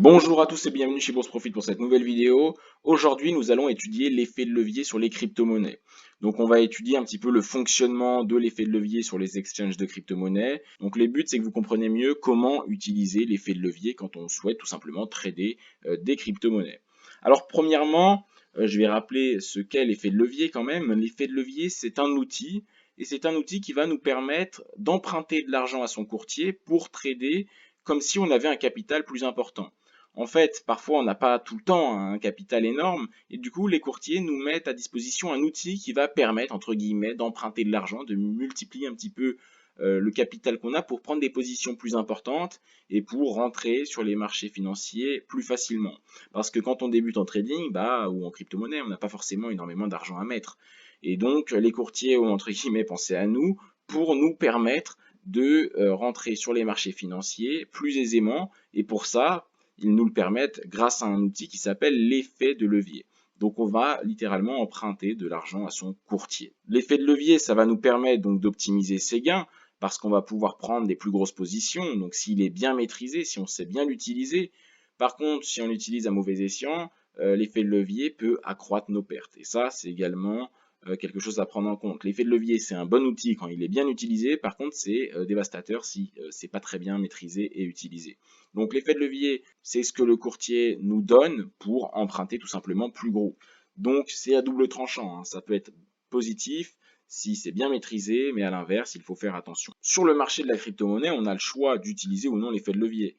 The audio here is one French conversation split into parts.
Bonjour à tous et bienvenue chez Bourse Profit pour cette nouvelle vidéo. Aujourd'hui, nous allons étudier l'effet de levier sur les crypto-monnaies. Donc, on va étudier un petit peu le fonctionnement de l'effet de levier sur les exchanges de crypto-monnaies. Donc, les buts, c'est que vous compreniez mieux comment utiliser l'effet de levier quand on souhaite tout simplement trader des crypto-monnaies. Alors, premièrement, je vais rappeler ce qu'est l'effet de levier quand même. L'effet de levier, c'est un outil et c'est un outil qui va nous permettre d'emprunter de l'argent à son courtier pour trader comme si on avait un capital plus important. En fait, parfois, on n'a pas tout le temps un capital énorme et du coup, les courtiers nous mettent à disposition un outil qui va permettre, entre guillemets, d'emprunter de l'argent, de multiplier un petit peu le capital qu'on a pour prendre des positions plus importantes et pour rentrer sur les marchés financiers plus facilement. Parce que quand on débute en trading, ou en crypto-monnaie, on n'a pas forcément énormément d'argent à mettre. Et donc, les courtiers ont, entre guillemets, pensé à nous pour nous permettre de rentrer sur les marchés financiers plus aisément. Et pour ça, ils nous le permettent grâce à un outil qui s'appelle l'effet de levier. Donc on va littéralement emprunter de l'argent à son courtier. L'effet de levier, ça va nous permettre donc d'optimiser ses gains parce qu'on va pouvoir prendre des plus grosses positions. Donc s'il est bien maîtrisé, si on sait bien l'utiliser. Par contre, si on l'utilise à mauvais escient, l'effet de levier peut accroître nos pertes. Et ça, c'est également quelque chose à prendre en compte. L'effet de levier, c'est un bon outil quand il est bien utilisé. Par contre, c'est dévastateur si c'est pas très bien maîtrisé et utilisé. Donc l'effet de levier, c'est ce que le courtier nous donne pour emprunter tout simplement plus gros. Donc c'est à double tranchant, hein. Ça peut être positif si c'est bien maîtrisé, mais à l'inverse, il faut faire attention. Sur le marché de la crypto-monnaie, on a le choix d'utiliser ou non l'effet de levier.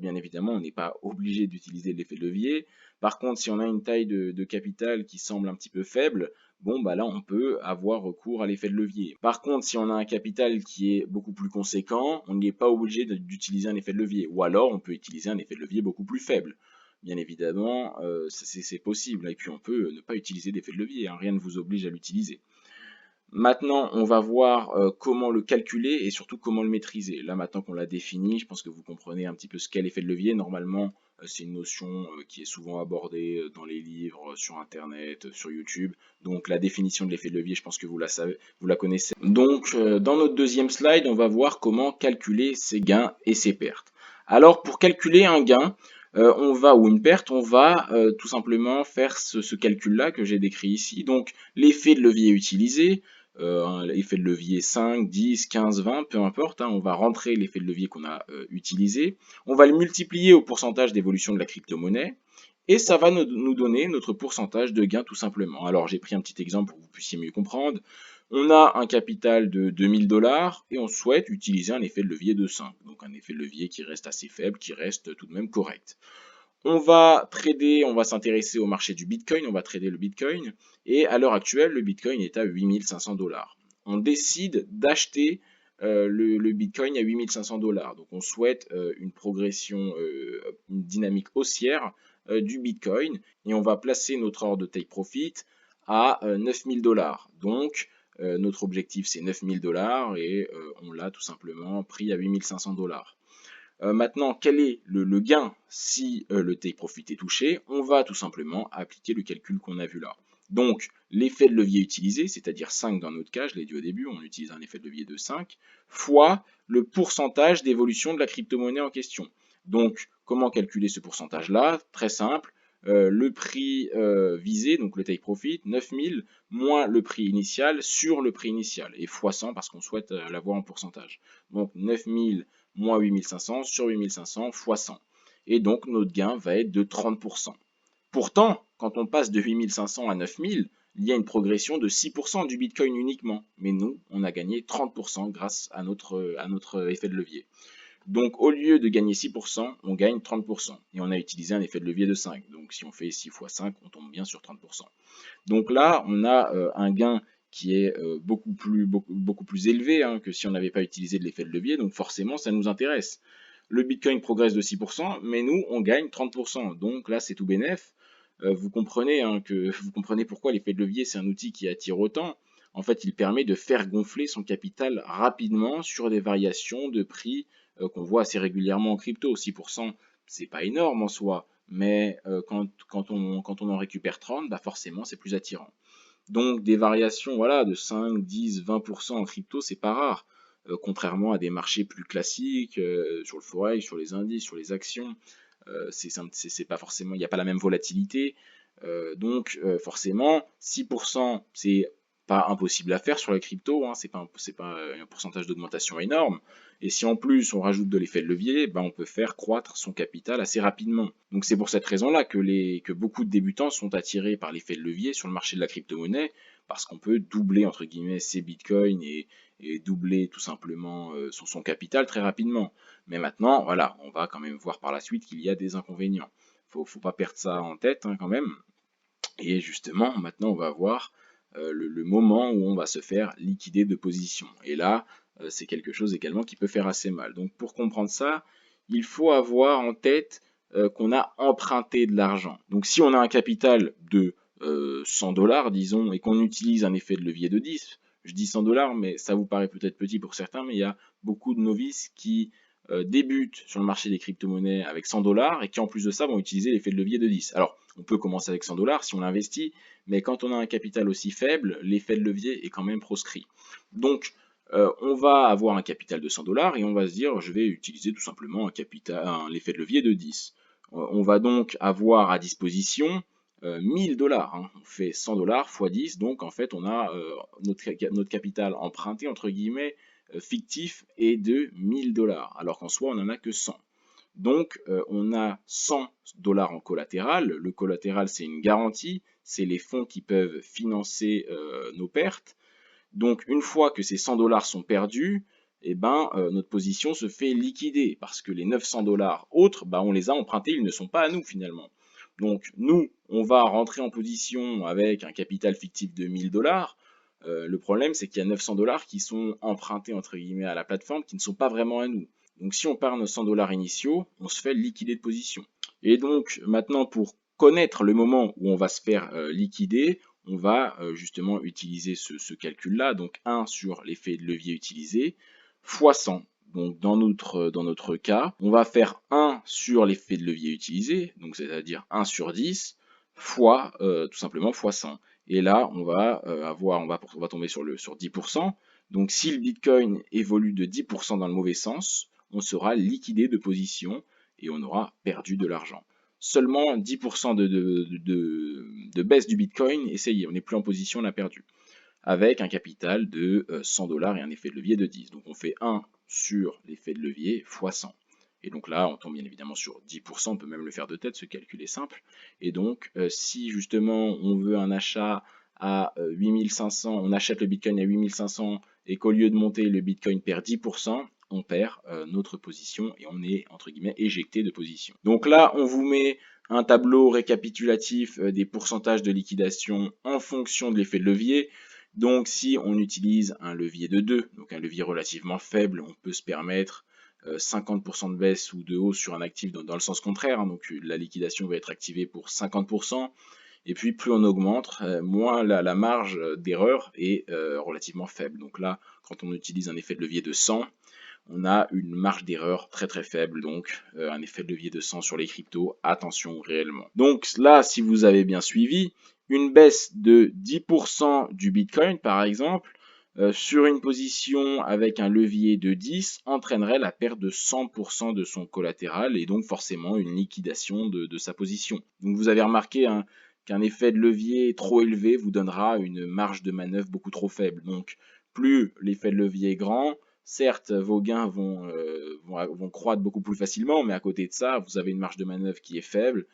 Bien évidemment, on n'est pas obligé d'utiliser l'effet de levier. Par contre, si on a une taille de capital qui semble un petit peu faible, bon, là, on peut avoir recours à l'effet de levier. Par contre, si on a un capital qui est beaucoup plus conséquent, on n'est pas obligé d'utiliser un effet de levier. Ou alors, on peut utiliser un effet de levier beaucoup plus faible. Bien évidemment, c'est possible. Et puis, on peut ne pas utiliser d'effet de levier, hein. Rien ne vous oblige à l'utiliser. Maintenant, on va voir comment le calculer et surtout comment le maîtriser. Là, maintenant qu'on l'a défini, je pense que vous comprenez un petit peu ce qu'est l'effet de levier. Normalement, c'est une notion qui est souvent abordée dans les livres, sur Internet, sur YouTube. Donc, la définition de l'effet de levier, je pense que vous la savez, vous la connaissez. Donc, dans notre deuxième slide, on va voir comment calculer ses gains et ses pertes. Alors, pour calculer un gain, ou une perte, on va tout simplement faire ce calcul-là que j'ai décrit ici. Donc, l'effet de levier utilisé, effet de levier 5, 10, 15, 20, peu importe, hein, on va rentrer l'effet de levier qu'on a utilisé, on va le multiplier au pourcentage d'évolution de la crypto-monnaie, et ça va nous donner notre pourcentage de gain tout simplement. Alors j'ai pris un petit exemple pour que vous puissiez mieux comprendre. On a un capital de 2000 dollars et on souhaite utiliser un effet de levier de 5. Donc un effet de levier qui reste assez faible, qui reste tout de même correct. On va trader, on va s'intéresser au marché du Bitcoin, on va trader le Bitcoin, et à l'heure actuelle, le Bitcoin est à 8500 dollars. On décide d'acheter le Bitcoin à 8500 dollars. Donc on souhaite une progression, une dynamique haussière du Bitcoin, et on va placer notre ordre de take profit à 9000 dollars. Donc notre objectif c'est 9000 dollars et on l'a tout simplement pris à 8500 dollars. Maintenant, quel est le gain si le take profit est touché? On va tout simplement appliquer le calcul qu'on a vu là. Donc, l'effet de levier utilisé, c'est-à-dire 5 dans notre cas, je l'ai dit au début, on utilise un effet de levier de 5, fois le pourcentage d'évolution de la crypto-monnaie en question. Donc, comment calculer ce pourcentage-là? Très simple. Le prix visé, donc le take profit, 9000, moins le prix initial sur le prix initial, et fois 100 parce qu'on souhaite l'avoir en pourcentage. Donc 9000 moins 8500 sur 8500 fois 100. Et donc notre gain va être de 30%. Pourtant, quand on passe de 8500 à 9000, il y a une progression de 6% du Bitcoin uniquement. Mais nous, on a gagné 30% grâce à notre effet de levier. Donc au lieu de gagner 6%, on gagne 30%. Et on a utilisé un effet de levier de 5. Donc si on fait 6 fois 5, on tombe bien sur 30%. Donc là, on a un gain qui est beaucoup plus élevé, hein, que si on n'avait pas utilisé de l'effet de levier. Donc forcément, ça nous intéresse. Le Bitcoin progresse de 6%, mais nous, on gagne 30%. Donc là, c'est tout bénef. Vous comprenez, hein, vous comprenez pourquoi l'effet de levier, c'est un outil qui attire autant. En fait, il permet de faire gonfler son capital rapidement sur des variations de prix qu'on voit assez régulièrement en crypto. 6%, c'est pas énorme en soi, mais quand on en récupère 30, forcément, c'est plus attirant. Donc des variations, voilà, de 5, 10, 20% en crypto, c'est pas rare. Contrairement à des marchés plus classiques, sur le forex, sur les indices, sur les actions. c'est pas forcément, il n'y a pas la même volatilité. Donc forcément, 6%, c'est pas impossible à faire sur la crypto, hein, c'est pas un pourcentage d'augmentation énorme. Et si en plus on rajoute de l'effet de levier, ben on peut faire croître son capital assez rapidement. Donc c'est pour cette raison-là que beaucoup de débutants sont attirés par l'effet de levier sur le marché de la crypto-monnaie, parce qu'on peut doubler entre guillemets ses bitcoins et doubler tout simplement son capital très rapidement. Mais maintenant, voilà, on va quand même voir par la suite qu'il y a des inconvénients. Faut pas perdre ça en tête hein, quand même. Et justement, maintenant, on va voir le moment où on va se faire liquider de position. Et là, c'est quelque chose également qui peut faire assez mal. Donc pour comprendre ça, il faut avoir en tête qu'on a emprunté de l'argent. Donc si on a un capital de 100 $, disons, et qu'on utilise un effet de levier de 10, je dis 100 $, mais ça vous paraît peut-être petit pour certains, mais il y a beaucoup de novices qui débutent sur le marché des crypto-monnaies avec 100 $ et qui en plus de ça vont utiliser l'effet de levier de 10. Alors, on peut commencer avec 100 $ si on investit, mais quand on a un capital aussi faible, l'effet de levier est quand même proscrit. Donc, on va avoir un capital de 100 $ et on va se dire, je vais utiliser tout simplement l'effet de levier de 10. On va donc avoir à disposition 1000 $. Hein. On fait 100 $ x 10, donc en fait on a notre capital emprunté, entre guillemets, fictif est de 1000 $, alors qu'en soi on n'en a que 100. Donc on a 100 $ en collatéral. Le collatéral c'est une garantie, c'est les fonds qui peuvent financer nos pertes. Donc une fois que ces 100 $ sont perdus, eh ben, notre position se fait liquider parce que les 900 $ autres, on les a empruntés, ils ne sont pas à nous finalement. Donc nous, on va rentrer en position avec un capital fictif de 1000 $. Le problème, c'est qu'il y a 900 $ qui sont empruntés entre guillemets à la plateforme, qui ne sont pas vraiment à nous. Donc si on perd nos 100 $ initiaux, on se fait liquider de position. Et donc maintenant, pour connaître le moment où on va se faire liquider, on va justement utiliser ce calcul-là, donc 1 sur l'effet de levier utilisé, fois 100. Donc dans notre cas, on va faire 1 sur l'effet de levier utilisé, donc c'est-à-dire 1 sur 10, fois tout simplement fois 100. Et là, on va tomber sur 10%. Donc si le Bitcoin évolue de 10% dans le mauvais sens, on sera liquidé de position et on aura perdu de l'argent. Seulement 10% de baisse du Bitcoin, essayez, on n'est plus en position, on a perdu. Avec un capital de 100 $ et un effet de levier de 10. Donc on fait 1 sur l'effet de levier fois 100. Et donc là, on tombe bien évidemment sur 10%, on peut même le faire de tête, ce calcul est simple. Et donc, si justement on veut un achat à 8500, on achète le Bitcoin à 8500 et qu'au lieu de monter, le Bitcoin perd 10%, on perd notre position et on est, entre guillemets, éjecté de position. Donc là, on vous met un tableau récapitulatif des pourcentages de liquidation en fonction de l'effet de levier. Donc si on utilise un levier de 2, donc un levier relativement faible, on peut se permettre 50% de baisse ou de hausse sur un actif dans le sens contraire, hein, donc la liquidation va être activée pour 50%, et puis plus on augmente, moins la marge d'erreur est relativement faible. Donc là, quand on utilise un effet de levier de 100, on a une marge d'erreur très très faible, donc un effet de levier de 100 sur les cryptos, attention réellement. Donc là, si vous avez bien suivi, une baisse de 10% du Bitcoin par exemple, sur une position avec un levier de 10 entraînerait la perte de 100% de son collatéral et donc forcément une liquidation de sa position. Donc vous avez remarqué qu'un effet de levier trop élevé vous donnera une marge de manœuvre beaucoup trop faible. Donc plus l'effet de levier est grand, certes, vos gains vont croître beaucoup plus facilement, mais à côté de ça, vous avez une marge de manœuvre qui est faible,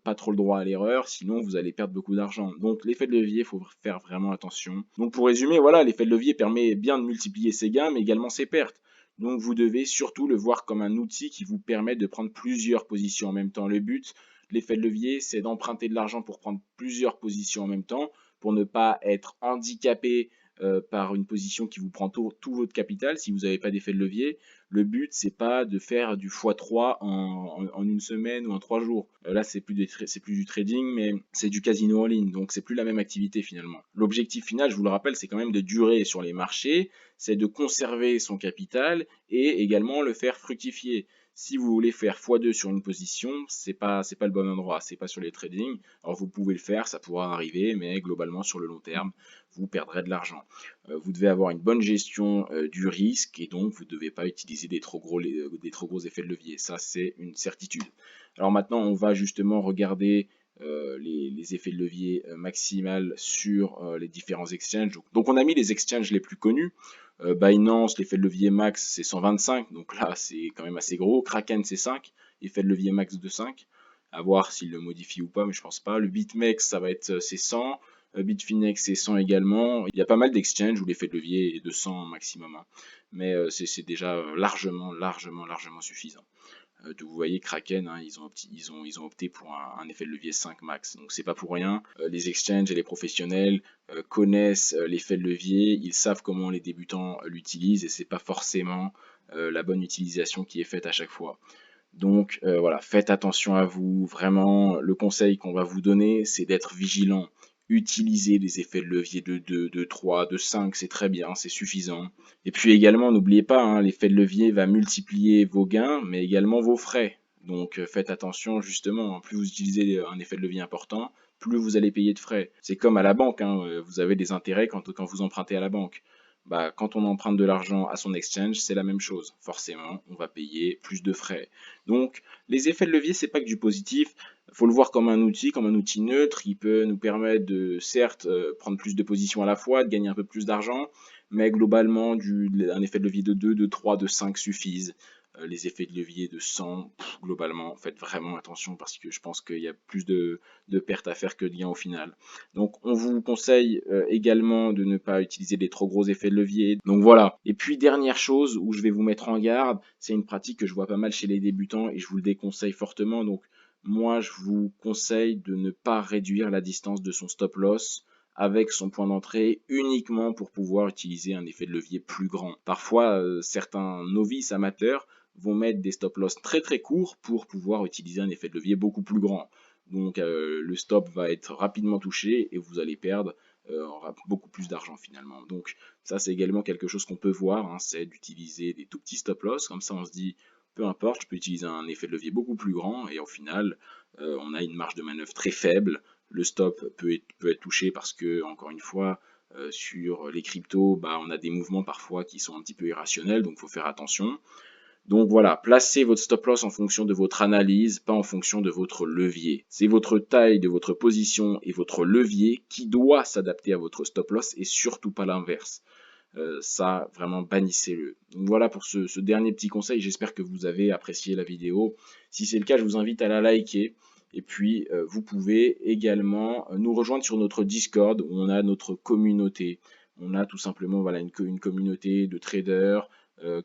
pas trop le droit à l'erreur, sinon vous allez perdre beaucoup d'argent. Donc l'effet de levier, il faut faire vraiment attention. Donc pour résumer, voilà, l'effet de levier permet bien de multiplier ses gains, mais également ses pertes. Donc vous devez surtout le voir comme un outil qui vous permet de prendre plusieurs positions en même temps. Le but, l'effet de levier, c'est d'emprunter de l'argent pour prendre plusieurs positions en même temps, pour ne pas être handicapé par une position qui vous prend tout votre capital si vous n'avez pas d'effet de levier. Le but, c'est pas de faire du x3 en une semaine ou en 3 jours. Là, c'est plus du trading, mais c'est du casino en ligne, donc c'est plus la même activité finalement. L'objectif final, je vous le rappelle, c'est quand même de durer sur les marchés, c'est de conserver son capital et également le faire fructifier. Si vous voulez faire x2 sur une position, c'est pas le bon endroit, c'est pas sur les trading. Alors vous pouvez le faire, ça pourra arriver, mais globalement sur le long terme, vous perdrez de l'argent. Vous devez avoir une bonne gestion du risque et donc vous ne devez pas utiliser des trop gros effets de levier. Ça, c'est une certitude. Alors maintenant, on va justement regarder les effets de levier maximal sur les différents exchanges. Donc on a mis les exchanges les plus connus. Binance, l'effet de levier max c'est 125, donc là c'est quand même assez gros. Kraken c'est 5, effet de levier max de 5. À voir s'il le modifie ou pas, mais je pense pas. Le BitMEX ça va être c'est 100. Bitfinex c'est 100 également. Il y a pas mal d'exchanges où l'effet de levier est de 100 maximum, hein. Mais c'est déjà largement suffisant. Vous voyez Kraken, hein, ils ont opté pour un effet de levier 5 max. Donc c'est pas pour rien. Les exchanges et les professionnels connaissent l'effet de levier, ils savent comment les débutants l'utilisent et c'est pas forcément la bonne utilisation qui est faite à chaque fois. Donc voilà, faites attention à vous. Vraiment, le conseil qu'on va vous donner, c'est d'être vigilant. Utilisez les effets de levier de 2, de 3, de 5, c'est très bien, c'est suffisant. Et puis également, n'oubliez pas, hein, l'effet de levier va multiplier vos gains, mais également vos frais. Donc faites attention justement, plus vous utilisez un effet de levier important, plus vous allez payer de frais. C'est comme à la banque, hein, vous avez des intérêts quand vous empruntez à la banque. Bah, quand on emprunte de l'argent à son exchange, c'est la même chose. Forcément, on va payer plus de frais. Donc, les effets de levier, c'est pas que du positif. Il faut le voir comme un outil neutre. Il peut nous permettre de, certes, prendre plus de positions à la fois, de gagner un peu plus d'argent, mais globalement, un effet de levier de 2, de 3, de 5 suffisent. Les effets de levier de 100, globalement, faites vraiment attention parce que je pense qu'il y a plus de pertes à faire que de gains au final. Donc on vous conseille également de ne pas utiliser des trop gros effets de levier. Donc voilà. Et puis dernière chose où je vais vous mettre en garde, c'est une pratique que je vois pas mal chez les débutants et je vous le déconseille fortement. Donc moi je vous conseille de ne pas réduire la distance de son stop loss avec son point d'entrée uniquement pour pouvoir utiliser un effet de levier plus grand. Parfois, certains novices amateurs vont mettre des stop loss très très courts pour pouvoir utiliser un effet de levier beaucoup plus grand. Donc le stop va être rapidement touché et vous allez perdre beaucoup plus d'argent finalement. Donc ça c'est également quelque chose qu'on peut voir, hein, c'est d'utiliser des tout petits stop loss, comme ça on se dit peu importe, je peux utiliser un effet de levier beaucoup plus grand et au final on a une marge de manœuvre très faible. Le stop peut être touché parce que, encore une fois, sur les cryptos, bah, on a des mouvements parfois qui sont un petit peu irrationnels, donc il faut faire attention. Donc voilà, placez votre stop loss en fonction de votre analyse, pas en fonction de votre levier. C'est votre taille de votre position et votre levier qui doit s'adapter à votre stop loss et surtout pas l'inverse. Ça, vraiment, bannissez-le. Donc voilà pour ce dernier petit conseil. J'espère que vous avez apprécié la vidéo. Si c'est le cas, je vous invite à la liker. Et puis, vous pouvez également nous rejoindre sur notre Discord où on a notre communauté. On a tout simplement voilà, une communauté de traders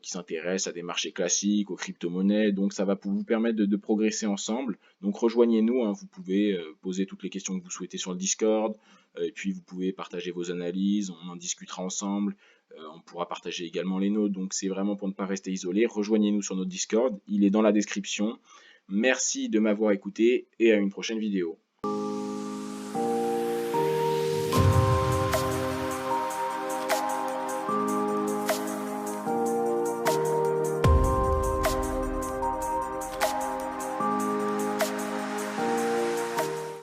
qui s'intéressent à des marchés classiques, aux crypto-monnaies. Donc, ça va vous permettre de progresser ensemble. Donc, rejoignez-nous. Hein, vous pouvez poser toutes les questions que vous souhaitez sur le Discord. Et puis, vous pouvez partager vos analyses. On en discutera ensemble. On pourra partager également les nôtres. Donc, c'est vraiment pour ne pas rester isolé. Rejoignez-nous sur notre Discord. Il est dans la description. Merci de m'avoir écouté et à une prochaine vidéo.